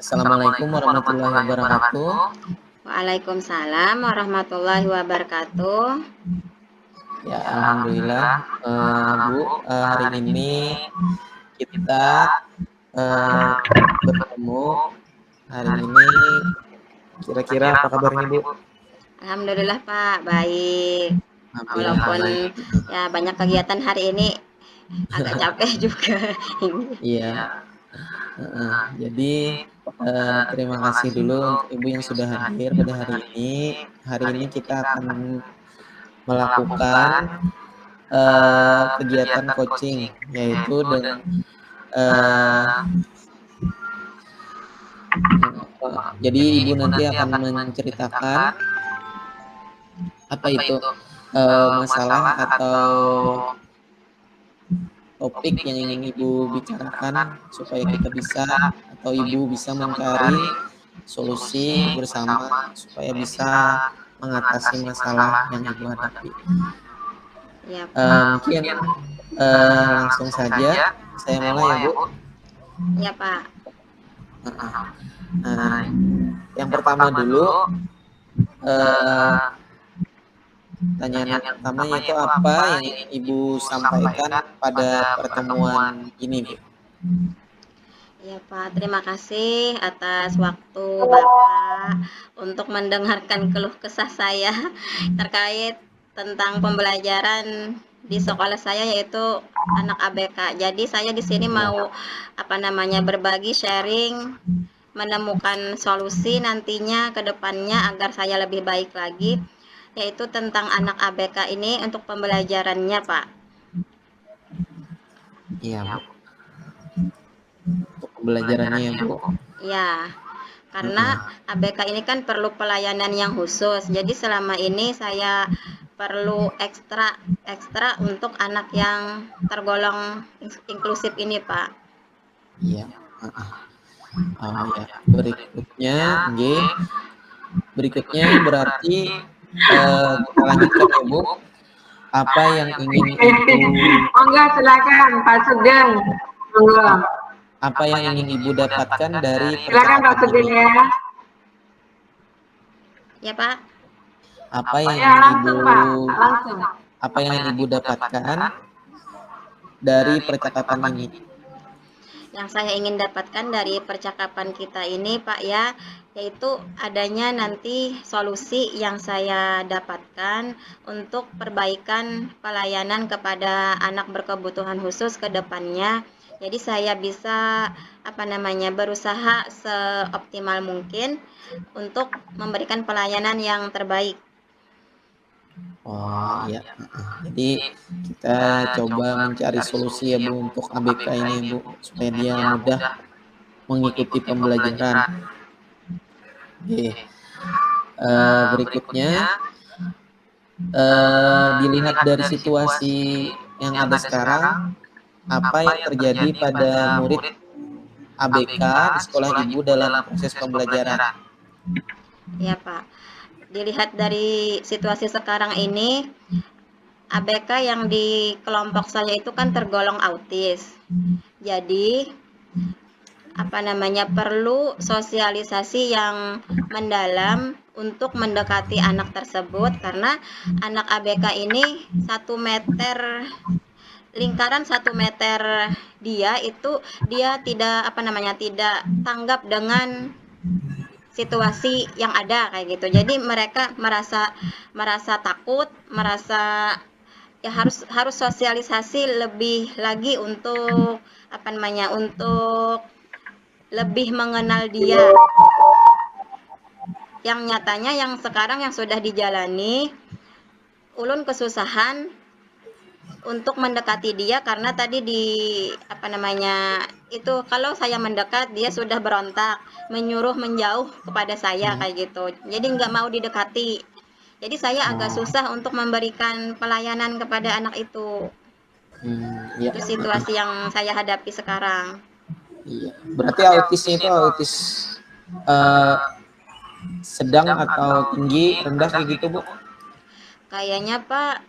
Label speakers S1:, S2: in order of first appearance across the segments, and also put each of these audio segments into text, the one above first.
S1: Assalamualaikum warahmatullahi wabarakatuh.
S2: Waalaikumsalam warahmatullahi wabarakatuh.
S1: Ya, alhamdulillah, Bu, hari ini kita, eee, bertemu. Hari ini kira-kira apa kabarnya, Bu?
S2: Alhamdulillah Pak, baik.
S1: Alhamdulillah
S2: Walaupun
S1: baik.
S2: ya banyak kegiatan hari ini, agak capek juga.
S1: Iya, heeh. Jadi, terima kasih dulu untuk Ibu yang sudah hadir pada hari ini. Hari ini kita akan melakukan, kegiatan coaching, yaitu eee jadi Ibu nanti akan menceritakan apa itu, masalah atau topik yang ingin Ibu bicarakan supaya kita bisa atau Ibu bisa mencari solusi bersama supaya bisa mengatasi masalah yang Ibu hadapi.
S2: Ya Pak.
S1: Mungkin, langsung saja saya mulai ya, Bu.
S2: Ya Pak.
S1: Heeh. Nah, yang pertama dulu, eee pertanyaan yang pertama yaitu apa yang ingin Ibu sampaikan pada pertemuan ini, Bu?
S2: Ya Pak, terima kasih atas waktu Bapak untuk mendengarkan keluh kesah saya terkait tentang pembelajaran di sekolah saya yaitu anak ABK. Jadi saya di sini
S1: Iya.
S2: mau berbagi sharing, menemukan solusi nantinya ke depannya agar saya lebih baik lagi, yaitu tentang anak ABK ini untuk pembelajarannya, Pak.
S1: Iya, Bu. Untuk pembelajarannya ya, Bu.
S2: Ya, karena
S1: Heeh.
S2: ABK ini kan perlu pelayanan yang khusus. Jadi selama ini saya perlu ekstra ekstra untuk anak yang tergolong inklusif ini, Pak.
S1: Iya, heeh. Oh, ya. Berikutnya berarti, kita lanjutkan ya, Bu. Apa yang ingin Ibu
S3: Monggo silakan Pak Sugeng. Monggo.
S1: apa yang ingin Ibu dapatkan dari
S3: Silakan Pak
S1: percakapan
S3: Sugeng
S1: ini?
S3: ya.
S2: Ya, Pak.
S1: Apa yang
S3: Ya
S1: ingin
S3: langsung Pak, langsung.
S1: apa yang ingin Ibu dapatkan dari percakapan ini?
S2: Yang saya ingin dapatkan dari percakapan kita ini, Pak ya, yaitu adanya nanti solusi yang saya dapatkan untuk perbaikan pelayanan kepada anak berkebutuhan khusus ke depannya. Jadi saya bisa berusaha seoptimal mungkin untuk memberikan pelayanan yang terbaik.
S1: Oh, iya, heeh. Jadi kita coba mencari solusi ya, Bu, untuk ABK ini ya, Bu, supaya dia mudah mengikuti pembelajaran. Oke, berikutnya, dilihat dari situasi yang ada sekarang, apa yang terjadi pada murid ABK di sekolah Ibu dalam proses pembelajaran?
S2: Ya, Pak. Dilihat dari situasi sekarang ini, ABK yang di kelompok saya itu kan tergolong autis. Jadi, perlu sosialisasi yang mendalam untuk mendekati anak tersebut karena anak ABK ini 1 meter lingkaran 1 meter dia tidak tanggap dengan situasi yang ada kayak gitu. Jadi mereka merasa takut, ya harus sosialisasi lebih lagi untuk untuk lebih mengenal dia. Yang nyatanya yang sekarang yang sudah dijalani, ulun kesusahan untuk mendekati dia karena tadi itu kalau saya mendekat dia sudah berontak, menyuruh menjauh kepada saya kayak gitu. Jadi nggak mau didekati. Jadi saya agak
S1: Oh,
S2: susah untuk memberikan pelayanan kepada anak itu.
S1: iya,
S2: Itu situasi yang saya hadapi sekarang.
S1: iya. Berarti autisnya itu autis, eee, sedang atau tinggi, rendah kayak gitu, Bu?
S2: Kayaknya Pak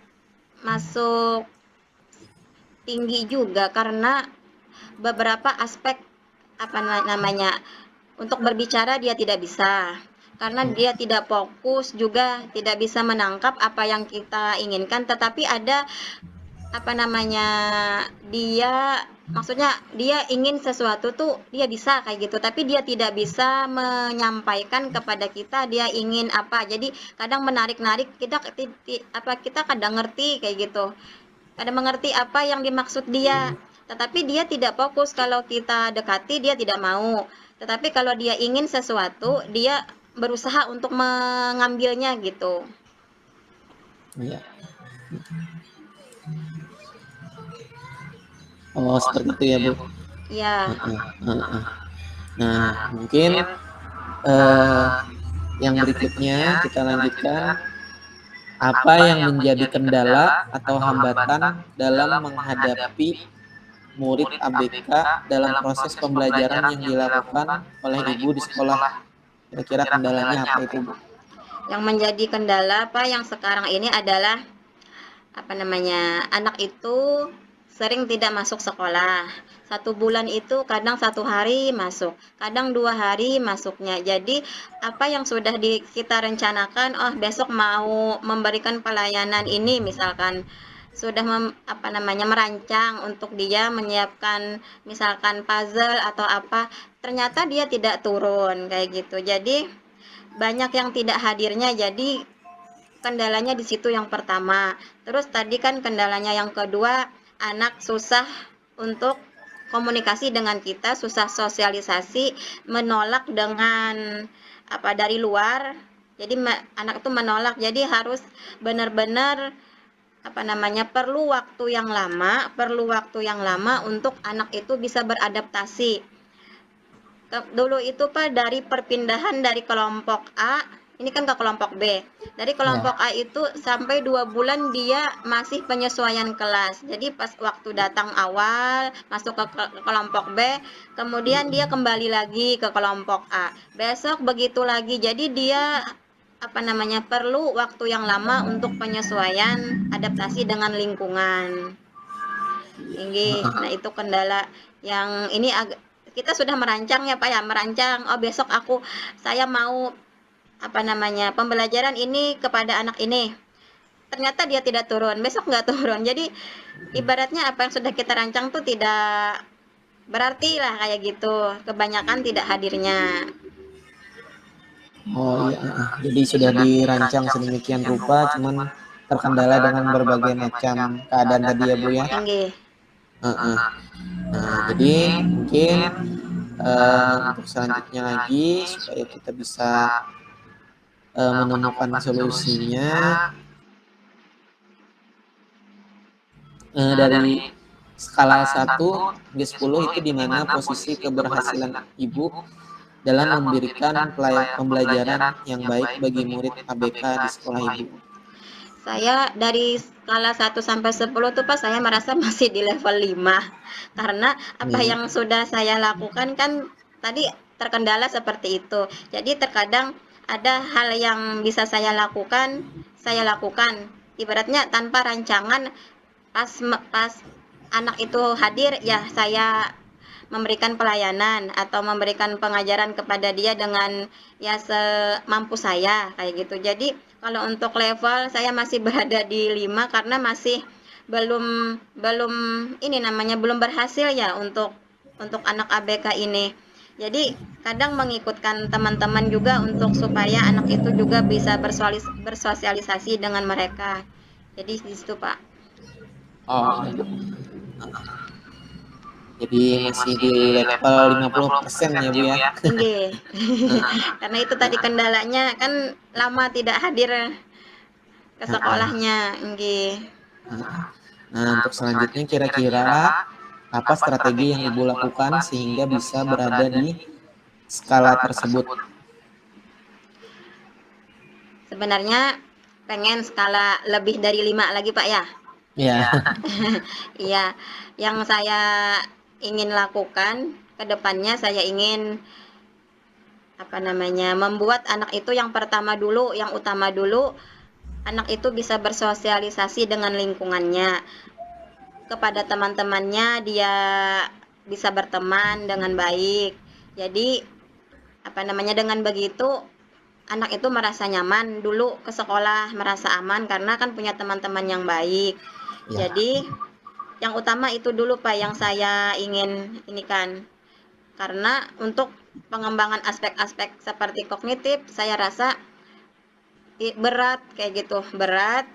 S2: masuk tinggi juga karena beberapa aspek apa namanya Untuk berbicara dia tidak bisa, karena dia tidak fokus, juga tidak bisa menangkap apa yang kita inginkan, tetapi ada dia maksudnya dia ingin sesuatu tuh dia bisa kayak gitu, tapi dia tidak bisa menyampaikan kepada kita dia ingin apa. Jadi kadang menarik-narik kita kita kadang ngerti kayak gitu. Kadang mengerti apa yang dimaksud dia, tetapi dia tidak fokus. Kalau kita dekati dia tidak mau. Tetapi kalau dia ingin sesuatu, dia berusaha untuk mengambilnya gitu.
S1: Iya. Oh, seperti itu ya, Bu.
S2: Ya,
S1: Heeh, heeh. Nah, mungkin eh, yang berikutnya kita lanjutkan, apa yang menjadi kendala atau hambatan dalam menghadapi murid ABK dalam proses pembelajaran yang dilakukan oleh Ibu di sekolah? Kira-kira kendalanya apa itu, Bu?
S2: yang menjadi kendala yang sekarang ini adalah anak itu sering tidak masuk sekolah. 1 bulan itu kadang 1 hari masuk, kadang 2 hari masuknya. Jadi apa yang sudah kita rencanakan, oh besok mau memberikan pelayanan ini misalkan, sudah merancang untuk dia menyiapkan misalkan puzzle atau apa, ternyata dia tidak turun kayak gitu. Jadi banyak yang tidak hadirnya, jadi kendalanya di situ yang pertama. Terus tadi kan kendalanya yang kedua, anak susah untuk komunikasi dengan kita, susah sosialisasi, menolak dengan dari luar. Jadi anak itu menolak. Jadi harus benar-benar perlu waktu yang lama untuk anak itu bisa beradaptasi. Dulu itu dari perpindahan dari kelompok A ini kan ke kelompok B. Dari kelompok A itu sampai 2 bulan dia masih penyesuaian kelas. Jadi pas waktu datang awal masuk ke kelompok B, kemudian dia kembali lagi ke kelompok A. Besok begitu lagi. Jadi dia perlu waktu yang lama untuk penyesuaian adaptasi dengan lingkungan. Nah itu kendala yang ini kita sudah merancang ya Pak ya, merancang, oh besok saya mau pembelajaran ini kepada anak ini. Ternyata dia tidak turun, besok nggak turun. Jadi ibaratnya apa yang sudah kita rancang tuh tidak berarti lah kayak gitu. Kebanyakan tidak hadirnya.
S1: Oh iya, jadi sudah dirancang sedemikian rupa, cuman terkendala dengan berbagai macam keadaan tadi ya, Bu ya.
S2: Nggih.
S1: Heeh. Nah, jadi mungkin untuk selanjutnya lagi supaya kita bisa menemukan solusinya dari skala 1 hingga 10 itu di mana posisi keberhasilan Ibu dalam memberikan pembelajaran yang baik bagi murid ABK di sekolah Ibu.
S2: Saya dari skala 1 sampai 10 tuh Pak, saya merasa masih di level 5. Karena apa yang sudah saya lakukan kan tadi terkendala seperti itu. Jadi terkadang ada hal yang bisa saya lakukan. Ibaratnya tanpa rancangan, pas anak itu hadir ya saya memberikan pelayanan atau memberikan pengajaran kepada dia dengan ya semampu saya kayak gitu. Jadi kalau untuk level saya masih berada di 5 karena masih belum belum belum berhasil ya untuk anak ABK ini. Jadi kadang mengikutkan teman-teman juga untuk supaya anak itu juga bisa bersosialisasi dengan mereka. Jadi di situ Pak.
S1: Oh, jadi masih di level 50% ya Bu ya.
S2: Nggih. Karena itu tadi kendalanya kan lama tidak hadir ke sekolahnya, nggih.
S1: Nah, untuk selanjutnya kira-kira apa strategi yang Ibu lakukan sehingga bisa berada di skala tersebut?
S2: Sebenarnya pengen skala lebih dari 5 lagi Pak ya.
S1: Ya.
S2: Iya, yang saya ingin lakukan ke depannya saya ingin membuat anak itu yang utama dulu, anak itu bisa bersosialisasi dengan lingkungannya. Kepada teman-temannya dia bisa berteman dengan baik. Jadi dengan begitu anak itu merasa nyaman dulu ke sekolah, merasa aman karena kan punya teman-teman yang baik.
S1: Ya.
S2: Jadi yang utama itu dulu Pak yang saya ingin ini kan. Karena untuk pengembangan aspek-aspek seperti kognitif saya rasa berat kayak gitu, berat.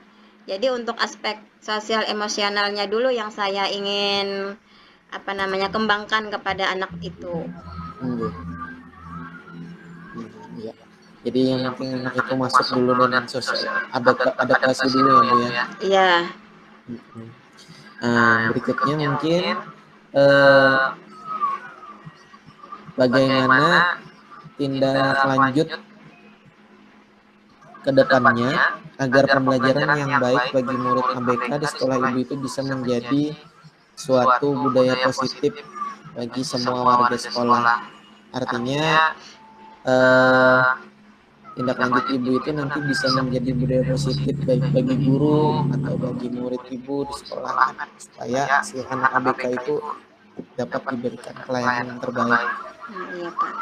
S2: Jadi untuk aspek sosial emosionalnya dulu yang saya ingin kembangkan kepada anak itu.
S1: Iya. Iya. Jadi yang penting anak itu masuk dulu dan sosial adaptasi dulu ya Bu ya.
S2: Iya.
S1: Nah, berikutnya mungkin eh, bagaimana tindak lanjut ke depannya agar pembelajaran yang baik bagi murid ABK di sekolah ibu itu bisa menjadi suatu budaya positif bagi semua warga sekolah. Artinya eh, tindak lanjut ibu itu nanti bisa menjadi budaya positif baik bagi guru atau bagi murid ibu di sekolah kan, supaya si anak ABK itu dapat diberikan pelayanan yang terbaik.
S2: Iya Pak.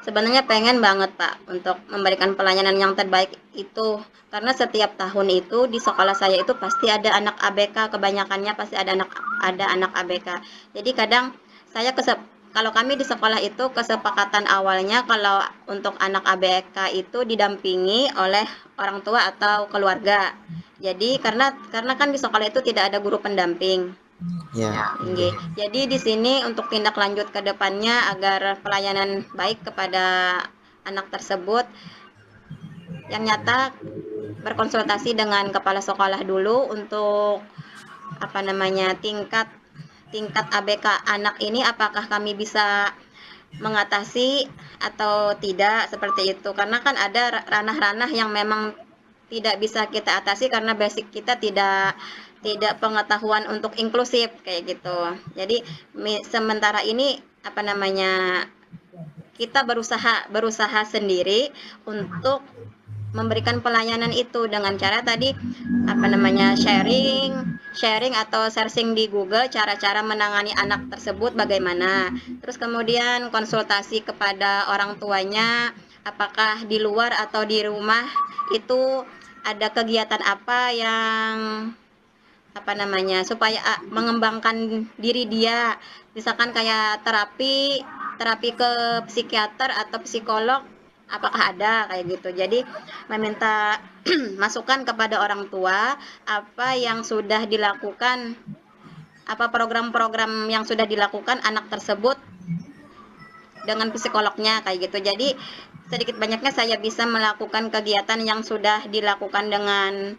S2: Sebenarnya pengen banget Pak untuk memberikan pelayanan yang terbaik itu karena setiap tahun itu di sekolah saya itu pasti ada anak ABK, kebanyakannya pasti ada anak ABK. Jadi kadang saya kalau kami di sekolah itu kesepakatan awalnya kalau untuk anak ABK itu didampingi oleh orang tua atau keluarga. Jadi karena kan di sekolah itu tidak ada guru pendamping.
S1: Ya.
S2: Jadi di sini untuk tindak lanjut ke depannya agar pelayanan baik kepada anak tersebut yang nyata berkonsultasi dengan kepala sekolah dulu untuk tingkat ABK anak ini apakah kami bisa mengatasi atau tidak seperti itu karena kan ada ranah-ranah yang memang tidak bisa kita atasi karena basic kita tidak pengetahuan untuk inklusif kayak gitu. Jadi sementara ini kita berusaha sendiri untuk memberikan pelayanan itu dengan cara tadi sharing atau searching di Google cara-cara menangani anak tersebut bagaimana. Terus kemudian konsultasi kepada orang tuanya apakah di luar atau di rumah itu ada kegiatan apa yang supaya mengembangkan diri dia misalkan kayak terapi ke psikiater atau psikolog apakah ada kayak gitu jadi meminta masukan kepada orang tua apa yang sudah dilakukan apa program-program yang sudah dilakukan anak tersebut dengan psikolognya kayak gitu jadi sedikit banyaknya saya bisa melakukan kegiatan yang sudah dilakukan dengan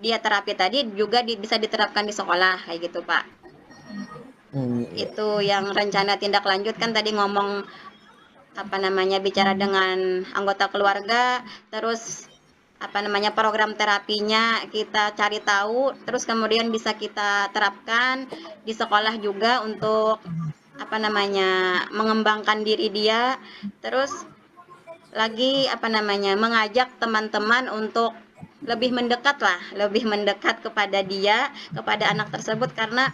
S2: dia terapi tadi juga bisa diterapkan di sekolah kayak gitu Pak. Itu yang rencana tindak lanjut kan tadi ngomong bicara dengan anggota keluarga terus program terapinya kita cari tahu terus kemudian bisa kita terapkan di sekolah juga untuk mengembangkan diri dia terus lagi mengajak teman-teman untuk lebih mendekat kepada dia kepada anak tersebut karena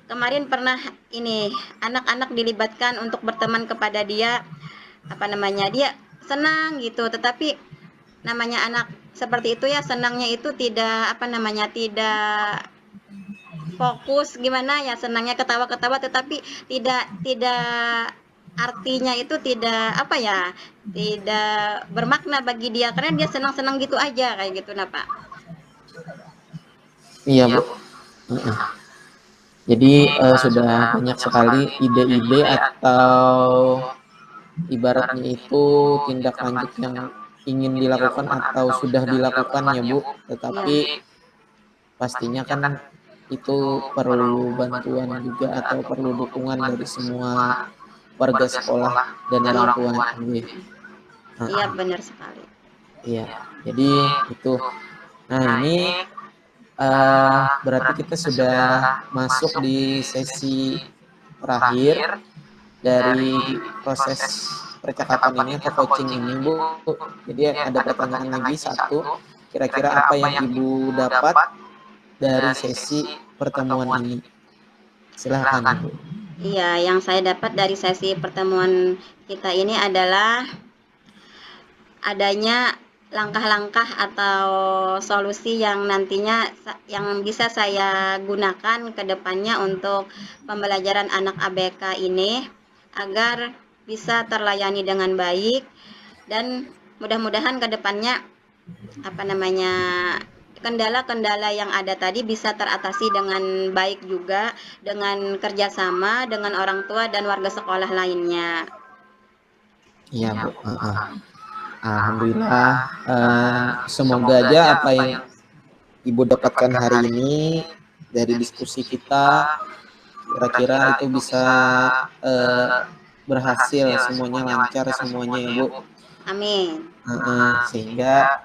S2: kemarin pernah ini anak-anak dilibatkan untuk berteman kepada dia dia senang gitu tetapi namanya anak seperti itu ya senangnya itu tidak tidak fokus gimana ya senangnya ketawa-ketawa tetapi tidak artinya itu tidak tidak bermakna bagi dia karena dia senang-senang gitu aja kayak gitu Pak.
S1: Iya Bu. Jadi sudah banyak sekali ide-ide atau ibaratnya itu tindak lanjut yang ingin dilakukan atau sudah dilakukan ya Bu. Tetapi pastinya kan itu perlu bantuan juga atau perlu dukungan dari semua warga sekolah dan orang tua.
S2: Iya benar sekali.
S1: Iya, jadi itu. Nah ini berarti kita sudah masuk di sesi terakhir dari proses percakapan ini atau coaching ini Bu. Jadi ada pertanyaan lagi satu, kira-kira apa yang Ibu dapat dari sesi pertemuan ini? Silahkan Bu.
S2: Iya, yang saya dapat dari sesi pertemuan kita ini adalah adanya langkah-langkah atau solusi yang nantinya yang bisa saya gunakan ke depannya untuk pembelajaran anak ABK ini agar bisa terlayani dengan baik, dan mudah-mudahan ke depannya kendala-kendala yang ada tadi bisa teratasi dengan baik juga dengan kerjasama dengan orang tua dan warga sekolah lainnya.
S1: Iya Bu. Alhamdulillah. Semoga aja apa yang Ibu dapatkan hari ini dari diskusi kita, kira-kira itu bisa berhasil, semuanya lancar semuanya ya Bu.
S2: Amin.
S1: Sehingga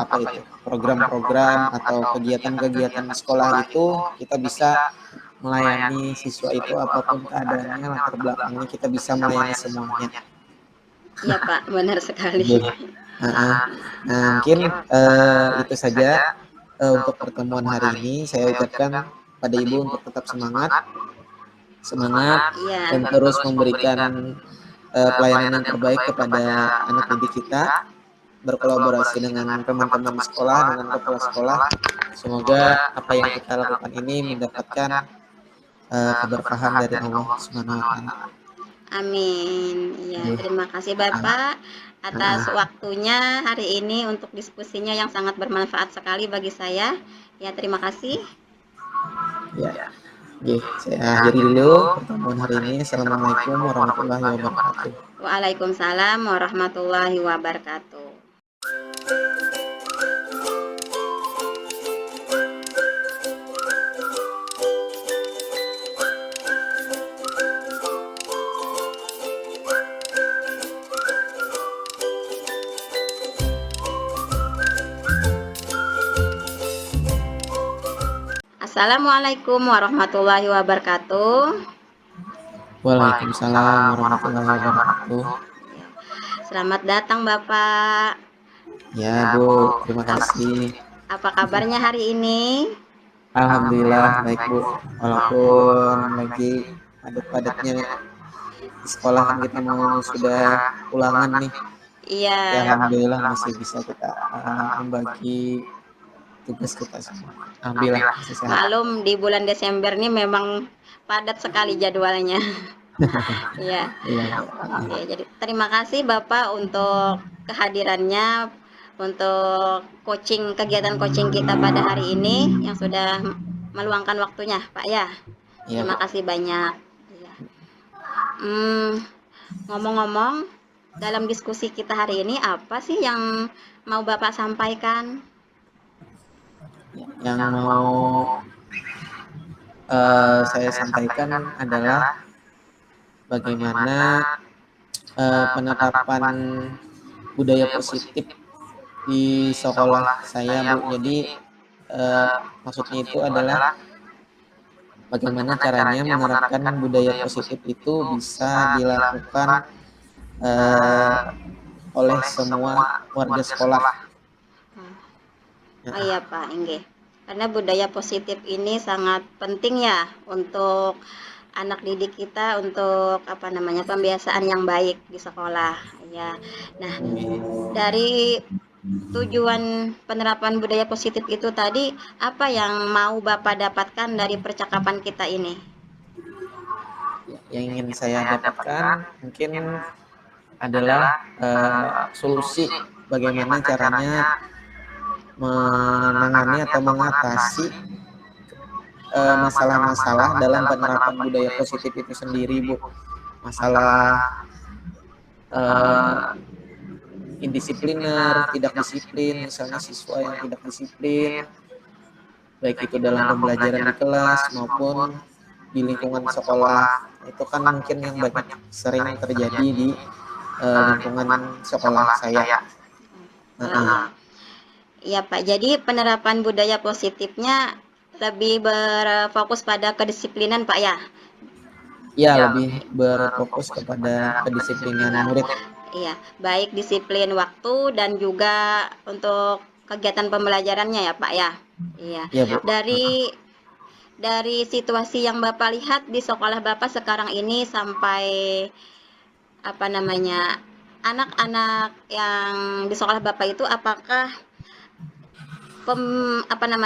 S1: apa itu program-program atau kegiatan-kegiatan di sekolah itu kita bisa melayani siswa itu apapun keadaannya, latar belakangnya kita bisa melayani semuanya.
S2: Iya Pak, benar sekali.
S1: Nah, mungkin itu saja untuk pertemuan hari ini. Saya ucapkan pada Ibu untuk tetap semangat
S2: Iya.
S1: dan terus memberikan pelayanan yang terbaik kepada anak didik kita, berkolaborasi dengan teman-teman di sekolah, dengan kepala sekolah. Semoga apa yang kita lakukan ini mendapatkan keberkahan dari Allah Subhanahu wa Ta'ala.
S2: Amin. Ya, terima kasih Bapak atas waktunya hari ini untuk diskusinya yang sangat bermanfaat sekali bagi saya. Ya, terima kasih.
S1: Ya. Oke, saya akhiri dulu pertemuan hari ini. Assalamualaikum warahmatullahi wabarakatuh.
S2: Waalaikumsalam warahmatullahi wabarakatuh. Assalamualaikum warahmatullahi wabarakatuh.
S1: Waalaikumsalam warahmatullahi wabarakatuh.
S2: Selamat datang Bapak.
S1: Ya Bu, terima kasih.
S2: Apa kabarnya hari ini?
S1: Alhamdulillah baik Bu. Walaupun lagi padat-padatnya di sekolah kan kita mau sudah ulangan nih.
S2: Iya.
S1: Ya, alhamdulillah masih bisa kita membagi tugas kita semua. Alhamdulillah masih sehat.
S2: Malum di bulan Desember ini memang padat sekali jadwalnya. Iya. Oke, jadi terima kasih Bapak untuk kehadirannya, untuk kegiatan coaching kita pada hari ini yang sudah meluangkan waktunya, Pak ya. Terima kasih banyak. Iya. Ngomong-ngomong, dalam diskusi kita hari ini apa sih yang mau Bapak sampaikan?
S1: Yang mau saya sampaikan adalah bagaimana penerapan budaya positif di sekolah saya Bu. Jadi maksudnya itu adalah bagaimana caranya menerapkan budaya positif itu bisa dilakukan oleh semua warga sekolah.
S2: Oh iya Pak, Inge. Karena budaya positif ini sangat penting ya untuk anak didik kita, untuk pembiasaan yang baik di sekolah ya. Nah, dari tujuan penerapan budaya positif itu tadi, apa yang mau Bapak dapatkan dari percakapan kita ini?
S1: Yang ingin saya dapatkan mungkin adalah solusi bagaimana caranya menangani atau mengatasi masalah-masalah dalam penerapan budaya positif itu sendiri Bu. Masalah indisipliner, tidak disiplin, misalnya siswa yang tidak disiplin, baik itu dalam pembelajaran di kelas maupun di lingkungan sekolah. Itu kan mungkin yang banyak sering terjadi di lingkungan sekolah saya.
S2: Iya Pak, jadi penerapan budaya positifnya lebih berfokus pada kedisiplinan Pak ya?
S1: Iya, lebih berfokus kepada kedisiplinan murid.
S2: Iya, baik disiplin waktu dan juga untuk kegiatan pembelajarannya ya Pak ya? Iya.
S1: Ya, Bu.
S2: Dari situasi yang Bapak lihat di sekolah Bapak sekarang ini sampai apa namanya, anak-anak yang di sekolah Bapak itu apakah penerapan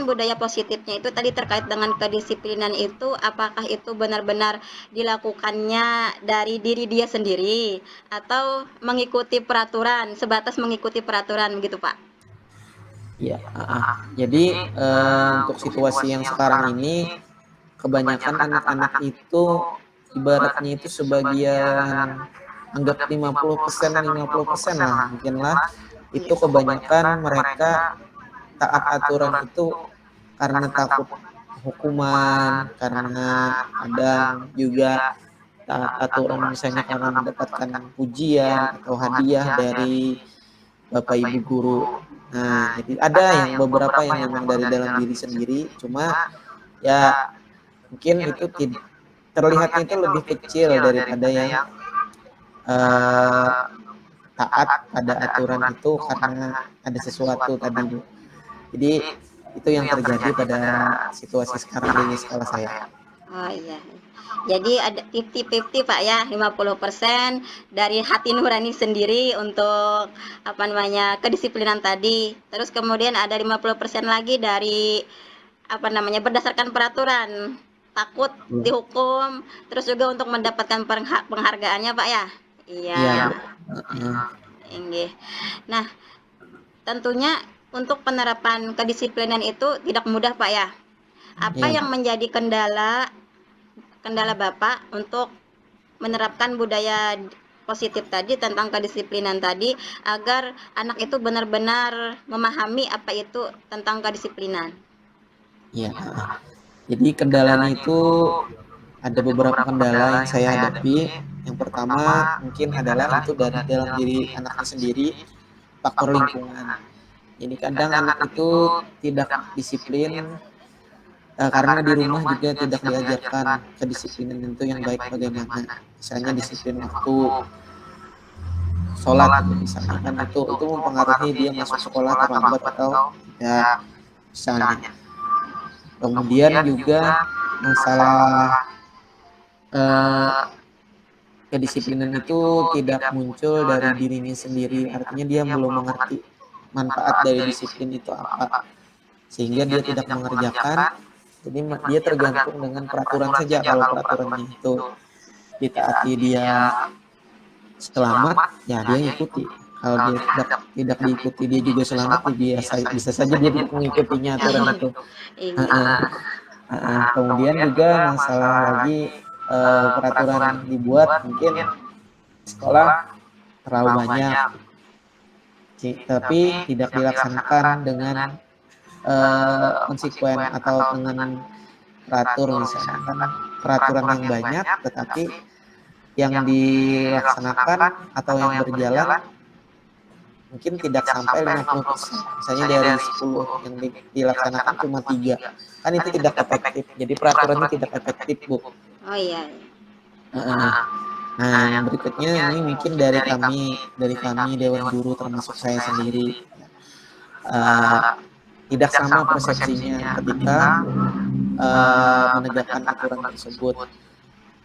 S2: budaya positifnya itu tadi terkait dengan kedisiplinan itu, apakah itu benar-benar dilakukannya dari diri dia sendiri atau mengikuti peraturan, sebatas mengikuti peraturan begitu, Pak?
S1: Iya, heeh. Jadi, untuk situasi yang sekarang ini, kebanyakan anak-anak itu ibaratnya itu sebagian anggap 50% lah mungkinlah, itu kebanyakan mereka taat aturan itu karena takut hukuman, karena kadang juga taat aturan misalnya karena mendapatkan pujian atau hadiah dari bapak ibu guru. Nah, jadi ada yang beberapa yang memang dari dalam diri sendiri, cuma ya mungkin itu terlihatnya itu lebih kecil daripada yang uh, taat pada aturan itu karena ada sesuatu tadi Bu. Jadi itu yang terjadi pada situasi sekarang di sekolah saya.
S2: Oh iya. Jadi ada 50-50 Pak ya, 50% dari hati nurani sendiri untuk apa namanya, kedisiplinan tadi. Terus kemudian ada 50% lagi dari apa namanya, berdasarkan peraturan. Takut
S1: Iya,
S2: dihukum, terus juga untuk mendapatkan penghargaannya Pak ya. Iya.
S1: iya
S2: Iya.
S1: Bu. Heeh.
S2: Inggih. Nah, tentunya untuk penerapan kedisiplinan itu tidak mudah Pak ya. Apa
S1: Iya
S2: yang
S1: Bu.
S2: menjadi kendala kendala Bapak untuk menerapkan budaya positif tadi tentang kedisiplinan tadi agar anak itu benar-benar memahami apa itu tentang kedisiplinan?
S1: Iya. Heeh. Jadi kendalanya itu ada beberapa kendala yang saya hadapi. Yang pertama mungkin adalah itu dari dalam diri anaknya sendiri, faktor lingkungan. Jadi kadang anak itu tidak disiplin karena di rumah juga tidak diajarkan kedisiplinan itu yang baik bagaimana. Misalnya disiplin waktu sholat gitu misalnya kan itu mempengaruhi dia masuk sekolah terlambat atau tidak misalnya. Kemudian juga masalah eh, kedisiplinan itu tidak muncul dari dirinya sendiri, artinya dia belum mengerti manfaat dari disiplin itu apa, sehingga dia tidak mengerjakan, jadi dia tergantung dengan peraturan saja, kalau peraturannya itu ditaati dia selamat, ya dia ikuti. Kalau dia tidak diikuti dia juga selamat, ya biasa, bisa saja dia tidak mengikutinya aturan itu.
S2: Iya.
S1: Kemudian juga masalah lagi peraturan yang dibuat mungkin sekolah terlalu banyak, tapi tidak dilaksanakan dengan konsekuen atau dengan teratur misalnya kan peraturan yang banyak, tetapi yang dilaksanakan atau yang berjalan mungkin tidak sampai 50%. Misalnya dari 10 yang dilaksanakan cuma 3. Kan itu tidak efektif. Jadi peraturannya tidak efektif, Bu.
S2: Oh iya.
S1: Nah, yang berikutnya ini mungkin dari kami Dewan Guru termasuk saya sendiri. Uh, Tidak sama persepsinya ketika menegakkan aturan tersebut.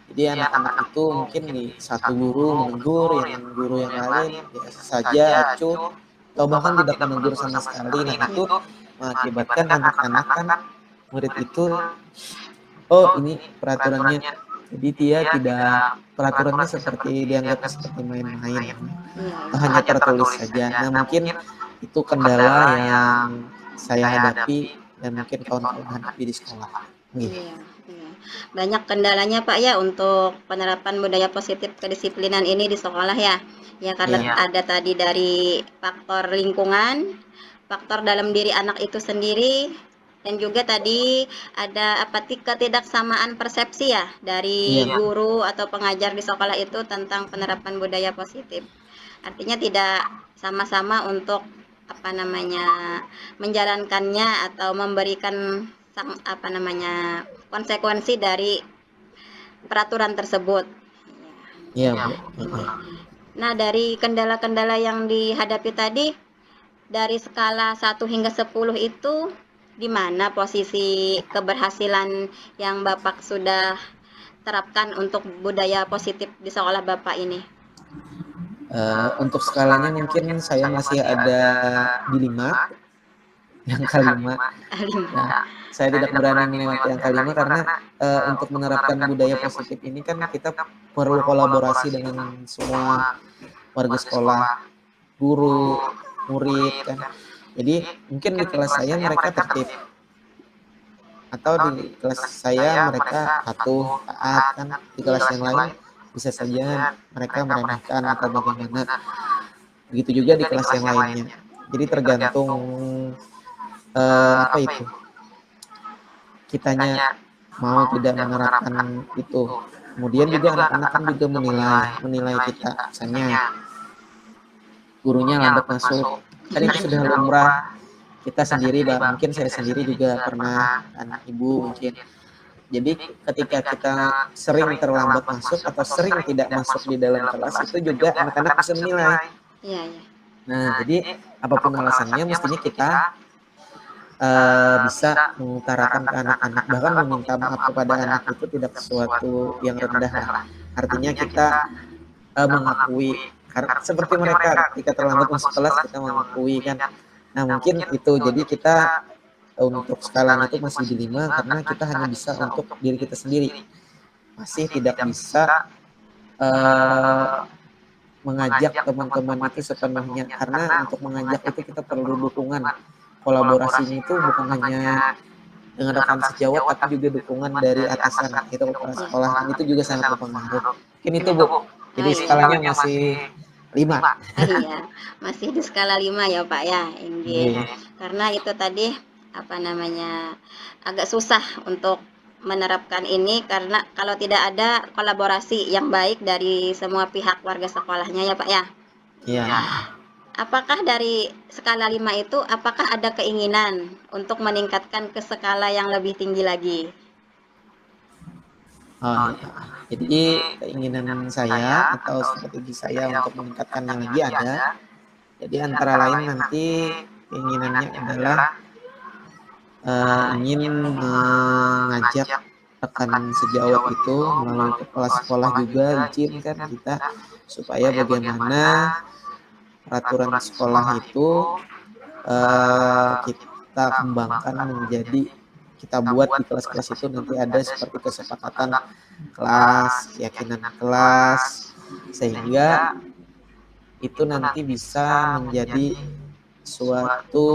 S1: Jadi anak-anak itu mungkin di satu guru menegur, yang guru yang lain biasa saja acuh, atau bahkan tidak menegur sama sekali. Nah itu mengakibatkan anak-anak kan murid itu, oh ini peraturannya, jadi dia tidak, peraturannya seperti dianggap seperti main-main, atau hanya tertulis saja. Nah mungkin itu kendala yang saya hadapi dan mungkin kawan-kawan hadapi di sekolah.
S2: Iya, iya. Banyak kendalanya Pak ya untuk penerapan budaya positif kedisiplinan ini di sekolah ya. Ya karena
S1: Iya.
S2: ada tadi dari faktor lingkungan, faktor dalam diri anak itu sendiri, dan juga tadi ada ketidaksamaan persepsi ya dari
S1: Iya.
S2: guru atau pengajar di sekolah itu tentang penerapan budaya positif. Artinya tidak sama-sama untuk apa namanya, menjalankannya atau memberikan konsekuensi dari peraturan tersebut.
S1: Iya, Bu.
S2: Nah, dari kendala-kendala yang dihadapi tadi, dari skala 1 hingga 10 itu di mana posisi keberhasilan yang Bapak sudah terapkan untuk budaya positif di sekolah Bapak ini?
S1: Untuk skalanya mungkin saya masih ada di 5, di angka 5. Nah,
S2: 5.
S1: saya tidak berani melewati angka 5 karena, untuk menerapkan budaya positif ini kan kita perlu kolaborasi dengan semua warga sekolah, guru, murid kan. Jadi mungkin di kelas saya mereka tertib, atau di kelas saya mereka patuh, taat kan. Di kelas yang lain bisa saja mereka meremehkan atau bagaimana. Begitu juga di kelas yang lainnya. Jadi tergantung, apa itu, kitanya mau tidak menerapkan itu. Kemudian juga anak-anak kan juga menilai kita. Misalnya gurunya lambat masuk, kan itu sudah lumrah. Kita sendiri, mungkin saya sendiri juga pernah kan, ibu mungkin. Jadi ketika kita sering terlambat masuk atau sering tidak masuk di dalam kelas, itu juga anak-anak bisa menilai.
S2: Iya, iya.
S1: Nah, jadi apapun alasannya mestinya kita bisa mengutarakan ke anak-anak, bahkan meminta maaf kepada anak itu tidak sesuatu yang rendah lah. Artinya kita mengakui, karena seperti mereka ketika terlambat masuk kelas kita mengakui kan. Nah mungkin itu, jadi kita untuk skalanya itu masih di 5 karena kita hanya bisa untuk diri kita sendiri, masih tidak bisa mengajak teman-teman itu sepenuhnya, karena untuk mengajak itu kita perlu dukungan. Kolaborasinya itu bukan hanya dengan rekan sejawat tapi juga dukungan dari atasan, itu kepala sekolah, dan itu juga sangat berpengaruh. Mungkin itu Bu, jadi
S2: Oh, iya.
S1: skalanya masih 5.
S2: Iya, masih di skala 5 ya Pak ya, inggih.
S1: Iya.
S2: Karena itu tadi, apa namanya, agak susah untuk menerapkan ini karena kalau tidak ada kolaborasi yang baik dari semua pihak warga sekolahnya ya Pak ya.
S1: Iya.
S2: Apakah dari skala 5 itu, apakah ada keinginan untuk meningkatkan ke skala yang lebih tinggi lagi?
S1: Oh iya. Jadi keinginan saya atau strategi saya untuk meningkatkannya lagi ada. Jadi antara lain nanti keinginannya adalah ingin mengajak rekan sejawat itu melalui kepala sekolah juga izinkan kita supaya bagaimana peraturan sekolah itu kita kembangkan menjadi, kita buat di kelas-kelas itu nanti ada seperti kesepakatan kelas, keyakinan kelas, sehingga itu nanti bisa menjadi suatu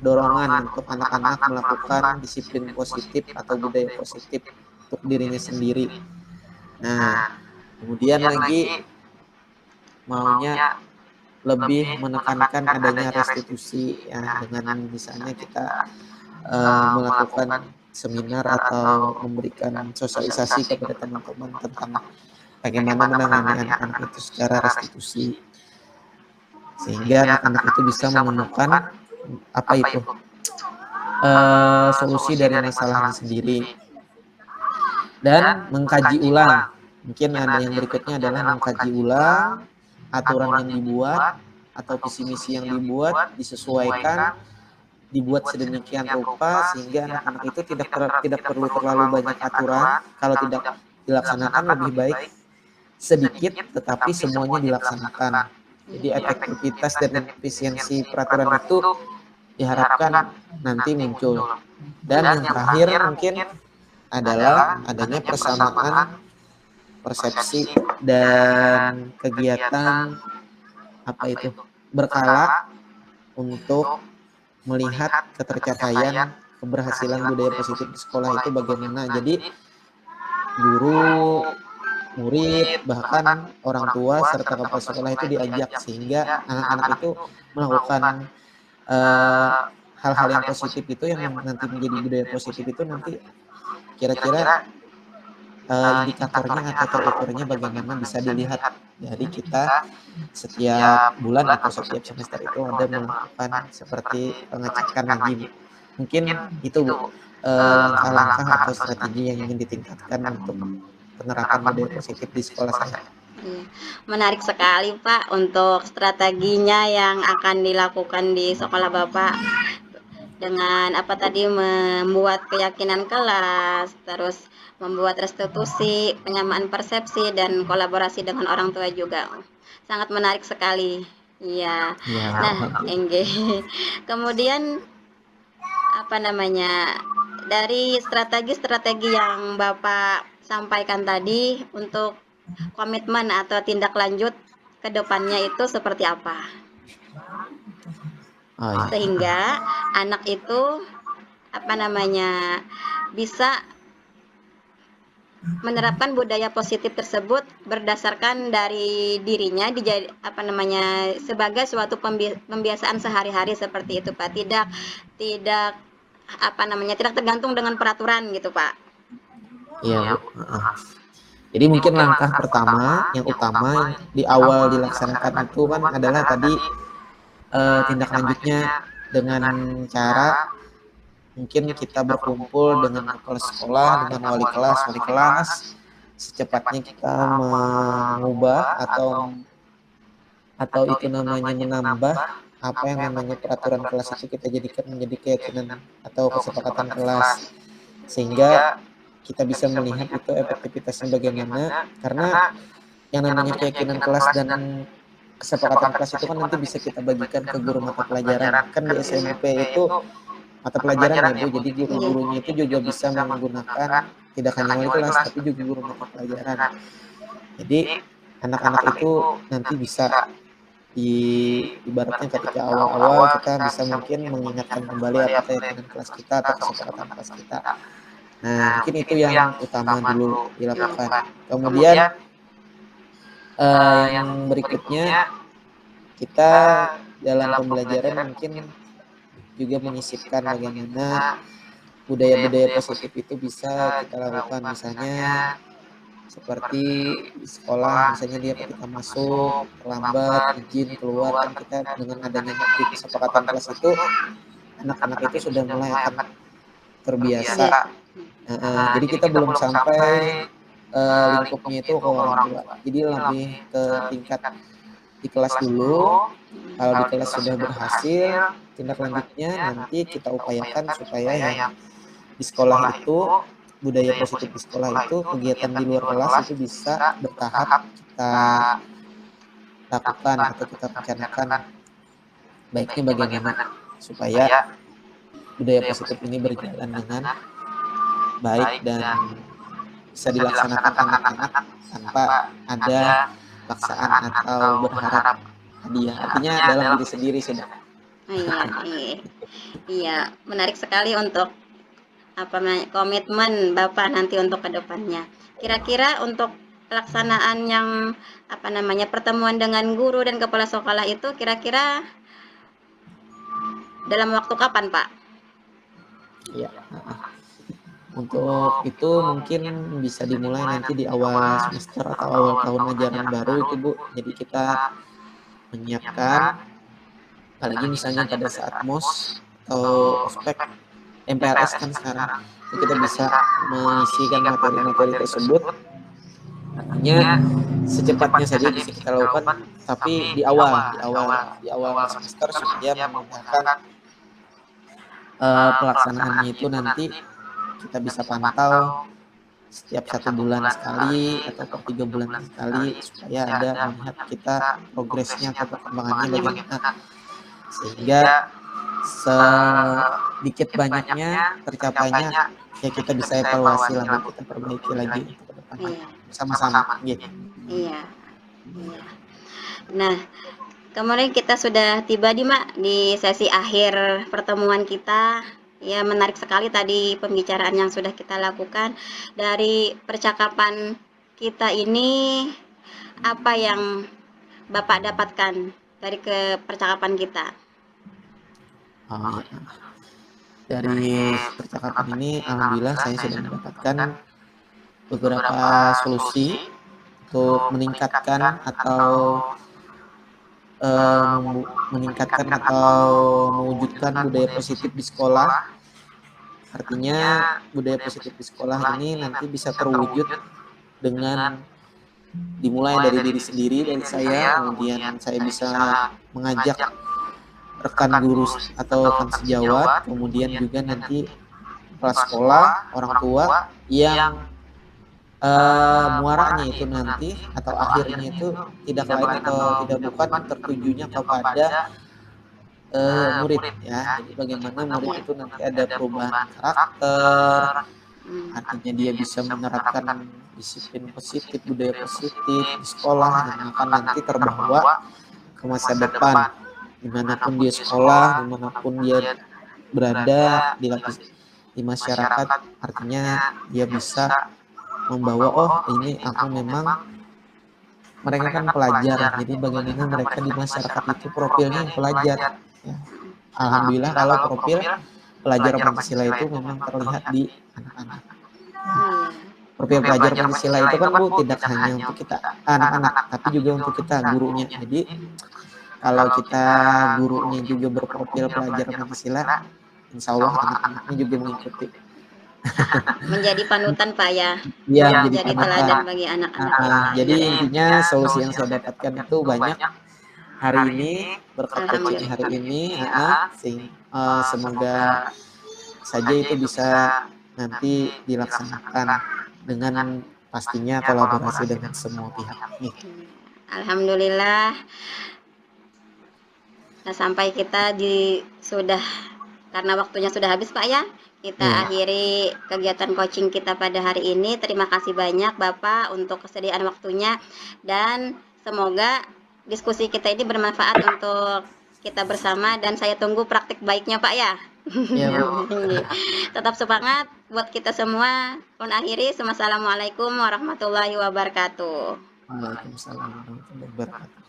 S1: dorongan untuk anak-anak melakukan disiplin positif atau budaya positif untuk dirinya sendiri. Nah, kemudian lagi maunya lebih menekankan adanya restitusi ya, dengan misalnya kita melakukan seminar atau memberikan sosialisasi kepada teman-teman tentang bagaimana menangani anak-anak itu secara restitusi, sehingga anak-anak itu bisa menemukan apa itu solusi dari masalahnya sendiri dan mengkaji ulang. Mungkin ada yang berikutnya adalah mengkaji ulang aturan yang dibuat atau visi misi yang dibuat, disesuaikan, dibuat sedemikian rupa sehingga anak-anak itu tidak perlu terlalu banyak aturan. Kalau tidak dilaksanakan lebih baik sedikit tetapi semuanya dilaksanakan. Jadi efektivitas dan efisiensi peraturan itu diharapkan nanti muncul. Dan yang terakhir mungkin adalah adanya persamaan persepsi dan kegiatan apa itu berkala untuk melihat ketercapaian keberhasilan budaya positif di sekolah itu bagaimana. Jadi guru, murid, bahkan orang tua serta kepala sekolah itu diajak sehingga anak-anak itu melakukan hal-hal yang positif itu yang nanti menjadi budaya positif itu nanti kira-kira indikatornya atau terukurnya bagaimana bisa dilihat dari kita setiap bulan atau setiap semester itu ada melakukan seperti pengecekan lagi. Mungkin itu Bu, langkah-langkah atau strategi yang ingin ditingkatkan untuk penerapan budaya positif di sekolah saya.
S2: Iya, menarik sekali Pak untuk strateginya yang akan dilakukan di sekolah Bapak. dengan apa tadi, membuat keyakinan kelas, terus membuat restitusi, penyamaan persepsi, dan kolaborasi dengan orang tua juga. Sangat menarik sekali. Iya.
S1: Ya,
S2: Nah, Engge. Kemudian apa namanya, dari strategi-strategi yang Bapak sampaikan tadi untuk komitmen atau tindak lanjut ke depannya itu seperti apa?
S1: oh ya.
S2: Sehingga anak itu apa namanya, bisa menerapkan budaya positif tersebut berdasarkan dari dirinya apa namanya, sebagai suatu pembiasaan sehari-hari seperti itu, Pak. Tidak apa namanya, tidak tergantung dengan peraturan gitu, Pak.
S1: Iya, Bu. Jadi mungkin langkah pertama yang utama yang di awal dilaksanakan itu kan adalah tadi tindak lanjutnya dengan cara mungkin kita berkumpul dengan kepala sekolah, dengan wali kelas, secepatnya kita mengubah atau itu namanya menambah apa yang namanya peraturan kelas itu kita jadikan menjadi keyakinan atau kesepakatan kelas, sehingga kita bisa melihat itu efektivitasnya bagaimana, karena yang namanya keyakinan kelas dan kesepakatan kelas itu kan nanti bisa kita bagikan ke guru mata pelajaran. Kan di SMP itu mata pelajaran ya Bu, jadi guru-gurunya itu juga bisa menggunakan tidak hanya wali kelas tapi juga guru mata pelajaran. Jadi anak-anak itu nanti bisa ibaratnya ketika awal-awal kita bisa mungkin mengingatkan kembali apa keyakinan kelas kita atau kesepakatan kelas kita. Nah, mungkin itu yang utama dulu dilakukan. Kemudian yang berikutnya kita dalam pembelajaran mungkin juga menyisipkan bagaimana budaya-budaya positif itu bisa kita lakukan, misalnya seperti di sekolah, misalnya dia ketika masuk terlambat, izin keluar, kan kita dengan adanya di kesepakatan kelas itu anak-anak itu sudah mulai akan terbiasa. Jadi kita belum sampai lingkupnya itu ke orang tua. Jadi lebih ke tingkat di kelas dulu. Kalau di kelas sudah berhasil, tindak lanjutnya nanti kita upayakan supaya yang di sekolah itu, budaya positif di sekolah itu, kegiatan di luar kelas itu bisa bertahap kita lakukan atau kita rencanakan baiknya bagaimana supaya budaya positif ini berjalan dengan baik dan bisa dilaksanakan anak-anak tanpa ada paksaan atau berharap hadiah. Artinya dalam diri sendiri sudah.
S2: Iya, iya. Iya, menarik sekali untuk apa komitmen Bapak nanti untuk kedepannya. Kira-kira untuk pelaksanaan yang apa namanya, pertemuan dengan guru dan kepala sekolah itu kira-kira dalam waktu kapan, Pak?
S1: Iya. Untuk itu mungkin bisa dimulai nanti di awal semester atau awal tahun ajaran baru itu Bu. Jadi kita menyiapkan, apalagi misalnya pada saat MOS atau ospek MPLS kan sekarang, itu kita bisa mengisikan materi-materi tersebut. Artinya secepatnya saja bisa kita lakukan, tapi di awal semester supaya memudahkan pelaksanaannya itu nanti kita bisa pantau setiap 1 bulan sekali atau per 3 bulan sekali supaya ada melihat kita progresnya atau perkembangannya bagaimana, sehingga sedikit banyaknya tercapainya ya kita bisa evaluasi lagi, kita perbaiki lagi untuk ke depannya sama-sama gitu.
S2: Iya. Iya. Nah, kemudian kita sudah tiba di sesi akhir pertemuan kita. Ya, menarik sekali tadi pembicaraan yang sudah kita lakukan. Dari percakapan kita ini, apa yang Bapak dapatkan dari percakapan kita?
S1: Oh, ya. Dari percakapan ini alhamdulillah saya sudah mendapatkan beberapa solusi untuk meningkatkan atau mewujudkan budaya positif di sekolah. Artinya budaya positif di sekolah ini nanti bisa terwujud dengan dimulai dari diri sendiri, dari saya, kemudian saya bisa mengajak rekan guru atau rekan sejawat, kemudian juga nanti kepala sekolah, orang tua yang muaranya itu nanti atau akhirnya itu tidak lain atau tidak bukan tertujunya kepada murid ya. Jadi bagaimana murid itu nanti ada perubahan karakter, artinya dia bisa menerapkan disiplin positif, budaya positif di sekolah yang akan nanti terbawa ke masa depan. Dimanapun dia sekolah, dimanapun dia berada di masyarakat, artinya dia bisa membawa, oh ini aku memang mereka kan pelajar, jadi bagaimana mereka di masyarakat itu profilnya pelajar. Ya. Alhamdulillah kalau profil pelajar Pancasila itu memang terlihat di anak-anak. Profil pelajar Pancasila itu kan Bu tidak hanya untuk kita anak-anak, tapi juga untuk kita gurunya. Jadi kalau kita gurunya juga berprofil pelajar Pancasila, insya Allah anak-anaknya juga mengikuti.
S2: Menjadi panutan Pak ya.
S1: Iya,
S2: Menjadi teladan bagi anak-anak kita.
S1: jadi intinya solusi yang saya dapatkan itu banyak hari ini berkat coaching hari ini, semoga saja itu bisa nanti dilaksanakan dengan pastinya kolaborasi dengan semua pihak. Nih.
S2: Alhamdulillah. Nah, sampai kita sudah karena waktunya sudah habis Pak ya. Kita akhiri kegiatan coaching kita pada hari ini. Terima kasih banyak Bapak untuk kesediaan waktunya dan semoga diskusi kita ini bermanfaat untuk kita bersama dan saya tunggu praktik baiknya Pak ya.
S1: Ya,
S2: Tetap semangat buat kita semua. Akhiri, assalamualaikum warahmatullahi wabarakatuh.
S1: Waalaikumsalam warahmatullahi wabarakatuh.